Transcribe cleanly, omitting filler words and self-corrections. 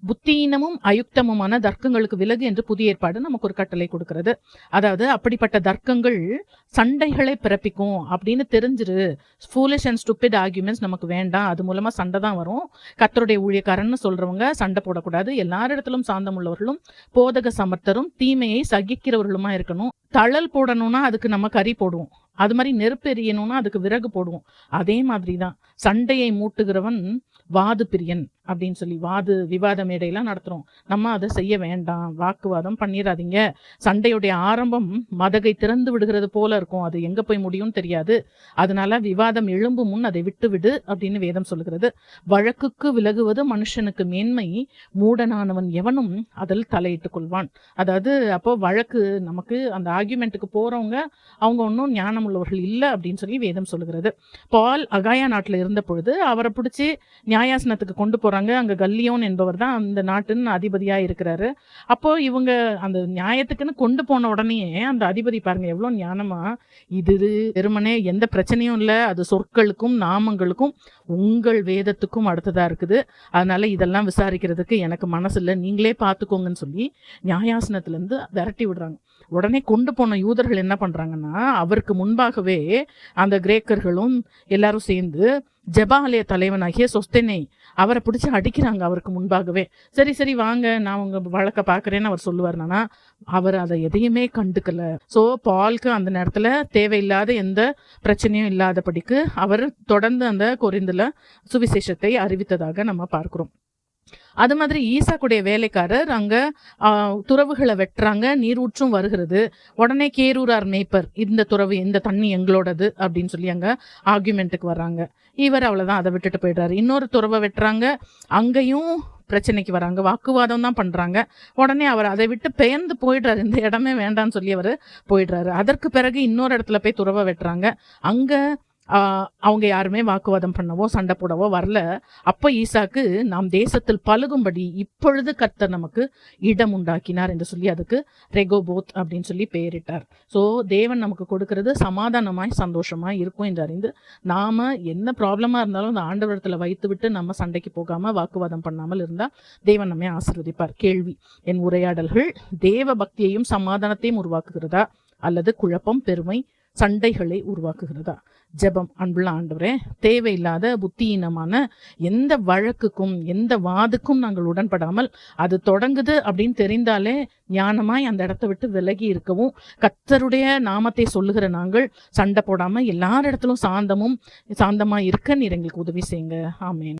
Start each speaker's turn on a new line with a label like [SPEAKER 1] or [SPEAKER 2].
[SPEAKER 1] புத்தியீனமும் அயுக்தமுமான தர்க்கங்களுக்கு விலகு என்று புதிய ஏற்பாடு நமக்கு ஒரு கட்டளை கொடுக்கிறது. அதாவது அப்படிப்பட்ட தர்க்கங்கள் சண்டைகளை பிறப்பிக்கும் அப்படின்னு தெரிஞ்சிரு. ஃபூலிஷ் அண்ட் ஸ்டூபிட் ஆர்கியூமெண்ட்ஸ் நமக்கு வேண்டாம், அது மூலமா சண்டை தான் வரும். கர்த்தருடைய ஊழியக்காரன்னு சொல்றவங்க சண்டை போடக்கூடாது, எல்லாரிடத்திலும் சாந்தம் உள்ளவர்களும் போதக சமர்த்தரும் தீமையை சகிக்கிறவர்களுமா இருக்கணும். தழல் போடணும்னா அதுக்கு நம்ம கறி போடுவோம், அது மாதிரி நெருப்பு எரியணும்னா அதுக்கு விறகு போடுவோம். அதே மாதிரி தான் சண்டையை மூட்டுகிறவன் வாது பிரியன் அப்படின்னு சொல்லி விவாத மேடையெல்லாம் நடத்துகிறோம். நம்ம அதை செய்ய வேண்டாம், வாக்குவாதம் பண்ணிடாதீங்க. சண்டையுடைய ஆரம்பம் மதகை திறந்து விடுகிறது போல இருக்கும், அது எங்கே போய் முடியும்னு தெரியாது. அதனால விவாதம் எழும்பும் முன் அதை விட்டு விடு அப்படின்னு வேதம் சொல்லுகிறது. வழக்குக்கு விலகுவது மனுஷனுக்கு மேன்மை, மூடனானவன் எவனும் அதில் தலையிட்டுக் கொள்வான். அதாவது அப்போ வழக்கு நமக்கு அந்த ஆர்கியூமெண்ட்டுக்கு போகிறவங்க அவங்க ஒன்றும் ஞானம் உள்ளவர்கள் இல்லை அப்படின்னு சொல்லி வேதம் சொல்லுகிறது. பால் அகாயா நாட்டில் இருந்த பொழுது அவரை பிடிச்சி நியாயாசனத்துக்கு கொண்டு போகிறாங்க. அங்கே கல்லியோன் என்பவர் தான் அந்த நாட்டின் அதிபதியாக இருக்கிறாரு. அப்போ இவங்க அந்த நியாயத்துக்குன்னு கொண்டு போன உடனே அந்த அதிபதி பாருங்க எவ்வளோ ஞானமா, இது வெறுமனே எந்த பிரச்சனையும் இல்லை, அது சொற்களுக்கும் நாமங்களுக்கும் உங்கள் வேதத்துக்கும் அடுத்ததாக இருக்குது, அதனால இதெல்லாம் விசாரிக்கிறதுக்கு எனக்கு மனசு இல்லை, நீங்களே பார்த்துக்கோங்கன்னு சொல்லி நியாயாசனத்துலேருந்து விரட்டி விடுறாங்க. உடனே கொண்டு போன யூதர்கள் என்ன பண்ணுறாங்கன்னா, அவருக்கு முன்பாகவே அந்த கிரேக்கர்களும் எல்லாரும் சேர்ந்து ஜெபாலய தலைவனாகிய சொஸ்தெனை அவரை பிடிச்சி அடிக்கிறாங்க அவருக்கு முன்பாகவே. சரி வாங்க நான் உங்க வழக்க பார்க்குறேன்னு அவர் சொல்லுவார்னா, அவர் அதை எதையுமே கண்டுக்கல. ஸோ பால்க்கு அந்த நேரத்தில் தேவையில்லாத எந்த பிரச்சனையும் இல்லாதபடிக்கு அவர் தொடர்ந்து அந்த கொரிந்துல சுவிசேஷத்தை அறிவித்ததாக நம்ம பார்க்கிறோம். அது மாதிரி ஈசாக்குடைய வேலைக்காரர் அங்கே துறவுகளை வெட்டுறாங்க, நீரூற்றும் வருகிறது. உடனே கேரூரார் மேய்ப்பர், இந்த துறவு இந்த தண்ணி எங்களோடது அப்படின்னு சொல்லி அங்கே ஆர்கியூமெண்ட்டுக்கு வர்றாங்க. இவர் அவ்வளோதான், அதை விட்டுட்டு போயிடுறாரு. இன்னொரு துறவை வெட்டுறாங்க, அங்கேயும் பிரச்சனைக்கு வராங்க, வாக்குவாதம் தான் பண்ணுறாங்க. உடனே அவர் அதை விட்டு பெயர்ந்து போயிடுறாரு, இந்த இடமே வேண்டான்னு சொல்லி அவர் போயிடுறாரு. அதற்கு பிறகு இன்னொரு இடத்துல போய் துறவை வெட்டுறாங்க, அங்கே அவங்க யாருமே வாக்குவாதம் பண்ணவோ சண்டை போடவோ வரல. அப்போ ஈசாக்கு நாம் தேசத்தில் பழுகும்படி இப்பொழுது கர்த்தர் நமக்கு இடம் உண்டாக்கினார் என்று சொல்லி அதுக்கு ரெகோபோத் அப்படின்னு சொல்லி பெயரிட்டார். ஸோ தேவன் நமக்கு கொடுக்கறது சமாதானமாய் சந்தோஷமாய் இருக்கும் என்று அறிந்து நாம் என்ன ப்ராப்ளமாக இருந்தாலும் அந்த ஆண்டவரத்தில் வைத்து விட்டு நம்ம சண்டைக்கு போகாமல் வாக்குவாதம் பண்ணாமல் இருந்தால் தேவன் நம்மை ஆசீர்வதிப்பார். கேள்வி: என் உரையாடல்கள் தேவ பக்தியையும் சமாதானத்தையும் உருவாக்குகிறதா அல்லது குழப்பம், பெருமை, சண்டைகளை உருவாக்குகிறதா? ஜெபம்: அன்புள்ள ஆண்டவரே, தேவையில்லாத புத்தியீனமான எந்த வழக்குக்கும் எந்த வாதுக்கும் நாங்கள் உடன்படாமல் அது தொடங்குது அப்படின்னு தெரிந்தாலே ஞானமாய் அந்த இடத்த விட்டு விலகி இருக்கவும், கர்த்தருடைய நாமத்தை சொல்லுகிற நாங்கள் சண்டை போடாமல் எல்லாரிடத்திலும் சாந்தமாய் இருக்க நீர் எங்களுக்கு உதவி செய்யுங்க. ஆமேன்.